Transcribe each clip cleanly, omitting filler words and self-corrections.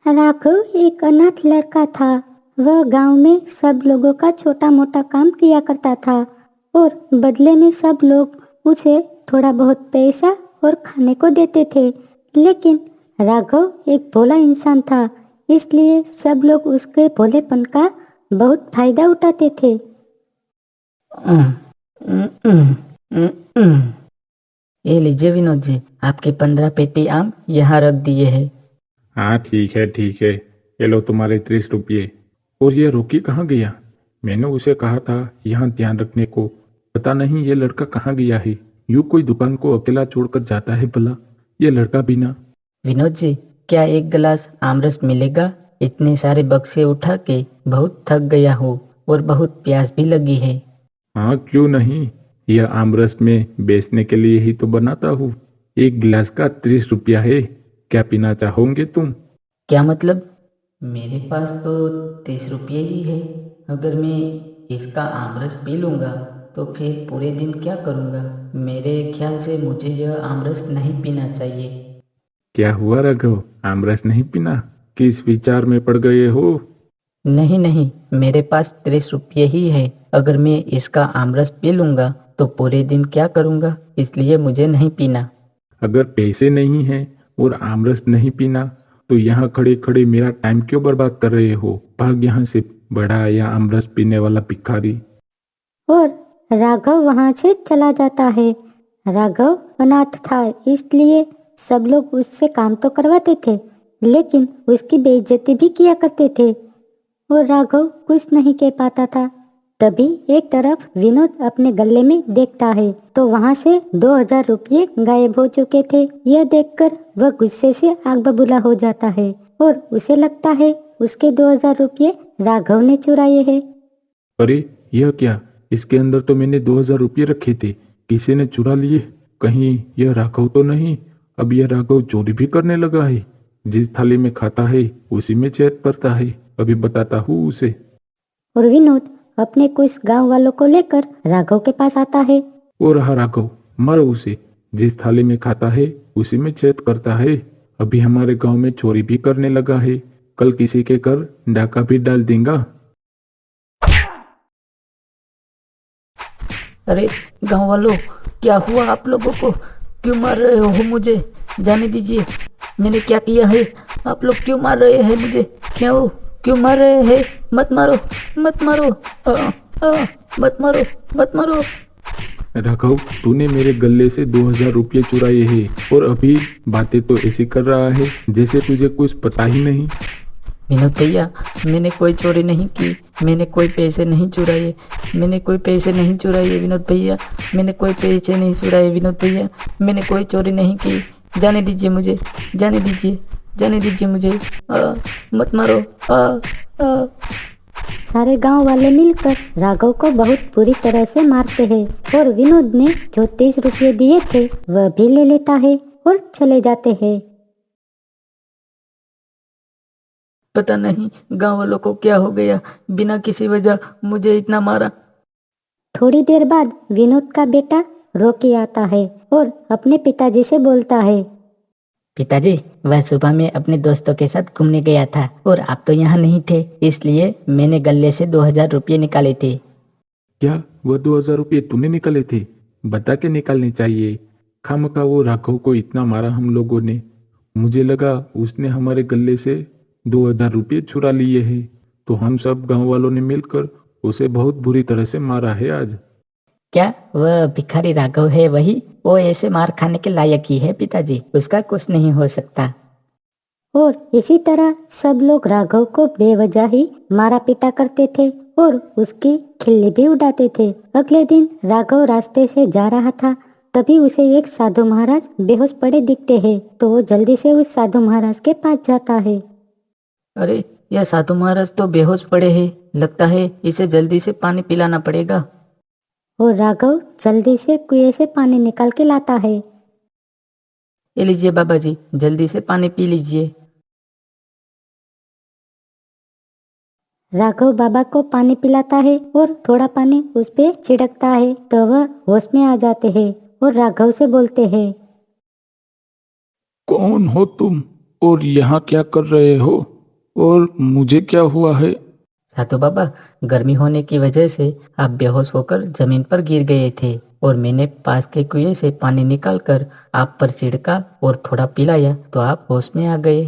राघव एक अनाथ लड़का था। वह गांव में सब लोगों का छोटा मोटा काम किया करता था और बदले में सब लोग उसे थोड़ा बहुत पैसा और खाने को देते थे। लेकिन राघव एक भोला इंसान था, इसलिए सब लोग उसके भोलेपन का बहुत फायदा उठाते थे। ये लीजिए विनोद जी, आपके 15 पेटी आम यहाँ रख दिए हैं। हाँ ठीक है ठीक है, ये लो तुम्हारे 30 रुपये। और ये रोकी कहाँ गया? मैंने उसे कहा था यहाँ ध्यान रखने को, पता नहीं ये लड़का कहाँ गया है। यूं कोई दुकान को अकेला छोड़कर जाता है भला, ये लड़का बिना। विनोद जी, क्या एक गिलास आमरस मिलेगा? इतने सारे बक्से उठा के बहुत थक गया हूँ और बहुत प्यास भी लगी है। हाँ क्यों नहीं, यह आमरस में बेचने के लिए ही तो बनाता हूँ। एक गिलास का 30 रुपया है, क्या पीना चाहोगे तुम? क्या मतलब? मेरे पास तो 30 रुपये ही है। अगर मैं इसका आमरस पी लूँगा तो फिर पूरे दिन क्या करूँगा? मेरे ख्याल से मुझे यह आमरस नहीं पीना चाहिए। क्या हुआ राघव, आमरस नहीं पीना? किस विचार में पड़ गए हो? नहीं नहीं, मेरे पास 30 रुपये ही है। अगर मैं इसका आमरस पी लूँगा तो पूरे दिन क्या करूँगा, इसलिए मुझे नहीं पीना। अगर पैसे नहीं हैं और आमरस नहीं पीना तो यहाँ खड़े खड़े मेरा टाइम क्यों बर्बाद कर रहे हो? भाग यहाँ से, बड़ा या आमरस पीने वाला भिखारी। और राघव वहां से चला जाता है। राघव अनाथ था, इसलिए सब लोग उससे काम तो करवाते थे, लेकिन उसकी बेइज्जती भी किया करते थे और राघव कुछ नहीं कह पाता था। तभी एक तरफ विनोद अपने गले में देखता है तो वहां से 2000 रुपये गायब हो चुके थे। यह देखकर वह गुस्से से आग बबूला हो जाता है और उसे लगता है उसके 2000 रुपये राघव ने चुराए हैं। अरे यह क्या, इसके अंदर तो मैंने 2000 रुपये रखे थे, किसी ने चुरा लिए? कहीं यह राघव तो नहीं? अब यह राघव चोरी भी करने लगा है। जिस थाली में खाता है उसी में चेक करता है, अभी बताता हूँ उसे। और विनोद अपने कुछ गांव वालों को लेकर राघव के पास आता है। ओ रहा राघव, मारो उसे। जिस थाली में खाता है उसी में छेद करता है, अभी हमारे गांव में चोरी भी करने लगा है, कल किसी के घर डाका भी डाल देगा। अरे गांव वालों, क्या हुआ आप लोगों को? क्यों मार रहे हो मुझे? जाने दीजिए, मैंने क्या किया है? आप लोग क्यों मार रहे हैं मुझे? क्यों मार रहे हैं? मत मारो, मत मारो, मत मारो, मत मारो। राघव, तूने मेरे गले से 2000 रुपये चुराए हैं और अभी बातें तो ऐसी कर रहा है जैसे तुझे कुछ पता ही नहीं। विनोद भैया, मैंने कोई चोरी नहीं की, मैंने कोई पैसे नहीं चुराए, मैंने कोई पैसे नहीं चुराए विनोद भैया, मैंने कोई पैसे नहीं चुराए विनोद भैया, मैंने कोई चोरी नहीं की। जाने दीजिए मुझे, जाने दीजिए, जाने दीजिए मुझे। मत मारो। सारे गांव वाले मिलकर राघव को बहुत बुरी तरह से मारते हैं और विनोद ने जो 30 रुपये दिए थे वह भी ले लेता है और चले जाते हैं। पता नहीं गांव वालों को क्या हो गया, बिना किसी वजह मुझे इतना मारा। थोड़ी देर बाद विनोद का बेटा रोकी आता है और अपने पिताजी से बोलता है। पिताजी, वह सुबह में अपने दोस्तों के साथ घूमने गया था और आप तो यहाँ नहीं थे, इसलिए मैंने गले से 2000 रुपये निकाले थे। क्या वह 2000 रुपये तूने निकाले थे? बता के निकालने चाहिए, खामखा वो राघव को इतना मारा हम लोगों ने। मुझे लगा उसने हमारे गले से 2000 रुपये चुरा लिए हैं, तो हम सब गांव वालों ने मिलकर उसे बहुत बुरी तरह से मारा है आज। क्या वह भिखारी राघव है वही? वो ऐसे मार खाने के लायक ही है पिताजी, उसका कुछ नहीं हो सकता। और इसी तरह सब लोग राघव को बेवजह ही मारा पीटा करते थे और उसकी खिल्ली भी उड़ाते थे। अगले दिन राघव रास्ते से जा रहा था, तभी उसे एक साधु महाराज बेहोश पड़े दिखते हैं, तो वो जल्दी से उस साधु महाराज के पास जाता है। अरे, यह साधु महाराज तो बेहोश पड़े हैं, लगता है इसे जल्दी से पानी पिलाना पड़ेगा। और राघव जल्दी से कुएं से पानी निकाल के लाता है। ये लीजिए बाबा जी, जल्दी से पानी पी लीजिए। राघव बाबा को पानी पिलाता है और थोड़ा पानी उस पे छिड़कता है, तो वह होश में आ जाते हैं और राघव से बोलते हैं। कौन हो तुम और यहाँ क्या कर रहे हो? और मुझे क्या हुआ है? साधु बाबा, गर्मी होने की वजह से आप बेहोश होकर जमीन पर गिर गए थे और मैंने पास के कुएं से पानी निकालकर आप पर छिड़का और थोड़ा पिलाया तो आप होश में आ गए।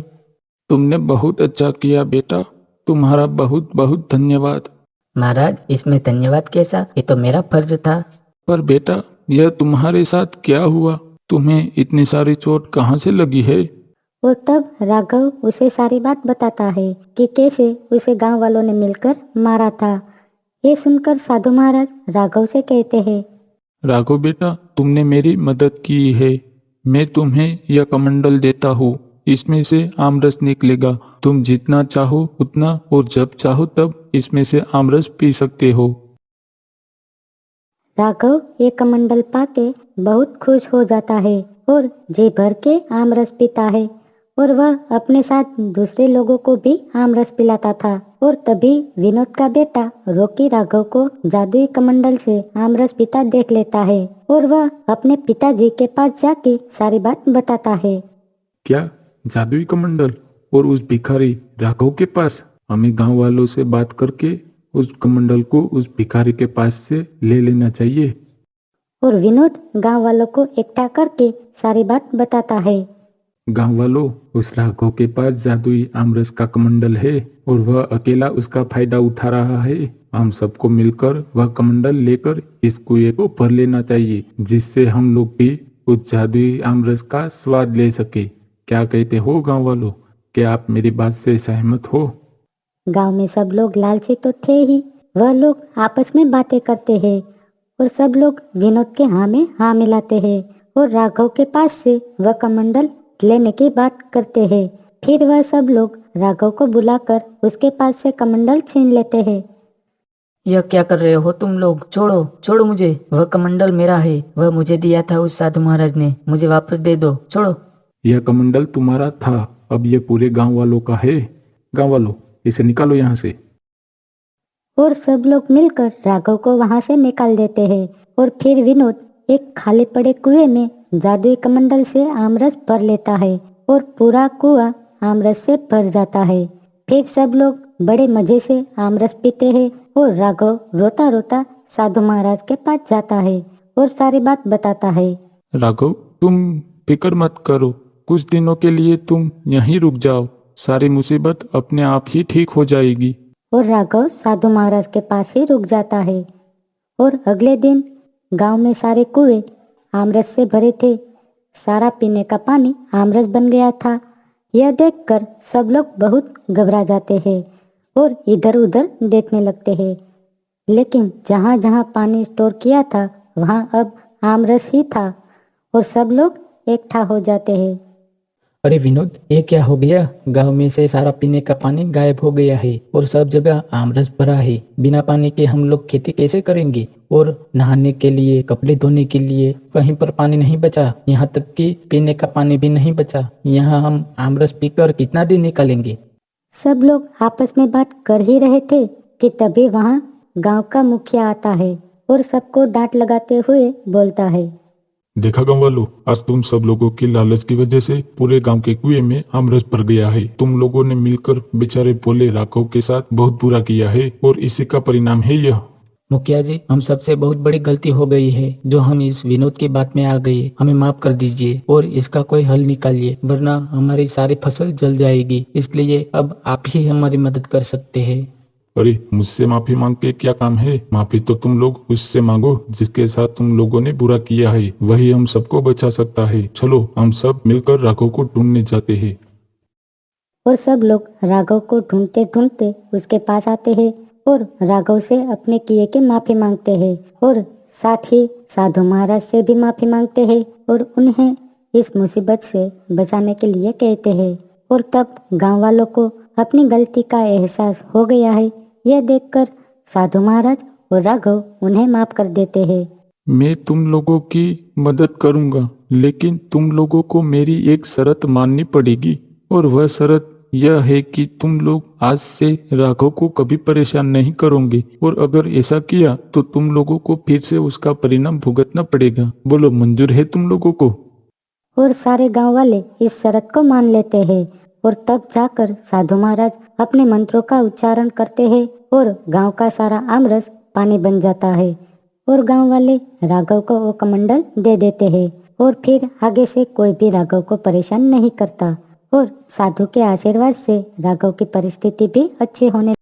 तुमने बहुत अच्छा किया बेटा, तुम्हारा बहुत बहुत धन्यवाद। महाराज, इसमें धन्यवाद कैसा, ये तो मेरा फर्ज था। पर बेटा, यह तुम्हारे साथ क्या हुआ? तुम्हें इतनी सारी चोट कहाँ से लगी है? और तब राघव उसे सारी बात बताता है कि कैसे उसे गांव वालों ने मिलकर मारा था। ये सुनकर साधु महाराज राघव से कहते हैं, राघव बेटा, तुमने मेरी मदद की है। मैं तुम्हें यह कमंडल देता हूँ, इसमें से आमरस निकलेगा। तुम जितना चाहो उतना और जब चाहो तब इसमें से आमरस पी सकते हो। राघव ये कमंडल पाके बहुत खुश हो जाता है और जी भर के आमरस पीता है और वह अपने साथ दूसरे लोगों को भी आमरस पिलाता था। और तभी विनोद का बेटा रॉकी राघव को जादुई कमंडल से आमरस पीता देख लेता है और वह अपने पिताजी के पास जाके सारी बात बताता है। क्या जादुई कमंडल? और उस भिखारी राघव के पास? हमें गांव वालों से बात करके उस कमंडल को उस भिखारी के पास से ले लेना चाहिए। और विनोद गांव वालों को इकट्ठा करके सारी बात बताता है। गांव वालों, उस राघव के पास जादुई आमरस का कमंडल है और वह अकेला उसका फायदा उठा रहा है। हम सबको मिलकर वह कमंडल लेकर इस कुएं को भर लेना चाहिए, जिससे हम लोग भी उस जादुई आमरस का स्वाद ले सके। क्या कहते हो गांव वालों? क्या आप मेरी बात से सहमत हो? गांव में सब लोग लालची तो थे ही, वह लोग आपस में बातें करते हैं और सब लोग विनोद के हाँ में हाँ मिलाते हैं और राघव के पास से वह कमंडल लेने की बात करते हैं। फिर वह सब लोग राघव को बुलाकर उसके पास से कमंडल छीन लेते हैं। यह क्या कर रहे हो तुम लोग? छोड़ो छोड़ो मुझे, वह कमंडल मेरा है, वह मुझे दिया था उस साधु महाराज ने, मुझे वापस दे दो, छोड़ो। यह कमंडल तुम्हारा था, अब ये पूरे गांव वालों का है। गांव वालों, इसे निकालो यहाँ से। और सब लोग मिलकर राघव को वहां से निकाल देते हैं और फिर विनोद एक खाली पड़े कुएं में जादुई कमंडल से आमरस भर लेता है और पूरा कुआं आमरस से भर जाता है। फिर सब लोग बड़े मजे से आमरस पीते हैं और राघव रोता रोता साधु महाराज के पास जाता है और सारी बात बताता है। राघव, तुम फिक्र मत करो, कुछ दिनों के लिए तुम यहीं रुक जाओ, सारी मुसीबत अपने आप ही ठीक हो जाएगी। और राघव साधु महाराज के पास ही रुक जाता है। और अगले दिन गांव में सारे कुएं आमरस से भरे थे, सारा पीने का पानी आमरस बन गया था। यह देखकर सब लोग बहुत घबरा जाते हैं और इधर उधर देखने लगते हैं, लेकिन जहाँ जहाँ पानी स्टोर किया था वहाँ अब आमरस ही था और सब लोग इकट्ठा हो जाते हैं। अरे विनोद, ये क्या हो गया? गांव में से सारा पीने का पानी गायब हो गया है और सब जगह आमरस भरा है। बिना पानी के हम लोग खेती कैसे करेंगे? और नहाने के लिए, कपड़े धोने के लिए कहीं पर पानी नहीं बचा, यहाँ तक कि पीने का पानी भी नहीं बचा। यहाँ हम आमरस पीकर कितना दिन निकालेंगे? सब लोग आपस में बात कर ही रहे थे कि तभी वहाँ गांव का मुखिया आता है और सबको डांट लगाते हुए बोलता है, देखा गांव वालों, आज तुम सब लोगों की लालच की वजह से पूरे गांव के कुएं में आमरस भर गया है। तुम लोगों ने मिलकर बेचारे भोले राघव के साथ बहुत बुरा किया है और इसी का परिणाम है यह। मुखिया जी, हम सबसे बहुत बड़ी गलती हो गई है जो हम इस विनोद की बात में आ गए। हमें माफ कर दीजिए और इसका कोई हल निकालिए, वरना हमारी सारी फसल जल जाएगी। इसलिए अब आप ही हमारी मदद कर सकते हैं। अरे, मुझसे माफी मांग के क्या काम है? माफी तो तुम लोग उससे मांगो जिसके साथ तुम लोगों ने बुरा किया है, वही हम सबको बचा सकता है। चलो हम सब मिलकर राघव को ढूंढने जाते हैं। और सब लोग राघव को ढूंढते ढूंढते उसके पास आते हैं और राघव से अपने किए के माफी मांगते हैं और साथ ही साधु महाराज से भी माफी मांगते हैं और उन्हें इस मुसीबत से बचाने के लिए कहते हैं। और तब गांव वालों को अपनी गलती का एहसास हो गया है। यह देखकर साधु महाराज और राघव उन्हें माफ कर देते हैं। मैं तुम लोगों की मदद करूंगा, लेकिन तुम लोगों को मेरी एक शर्त माननी पड़ेगी और वह शर्त यह है कि तुम लोग आज से राघव को कभी परेशान नहीं करोगे और अगर ऐसा किया तो तुम लोगों को फिर से उसका परिणाम भुगतना पड़ेगा। बोलो, मंजूर है तुम लोगों को? और सारे गांव वाले इस शर्त को मान लेते हैं और तब जाकर साधु महाराज अपने मंत्रों का उच्चारण करते हैं और गांव का सारा आमरस पानी बन जाता है और गांव वाले राघव को वो कमंडल दे देते हैं और फिर आगे से कोई भी राघव को परेशान नहीं करता और साधु के आशीर्वाद से राघव की परिस्थिति भी अच्छी होने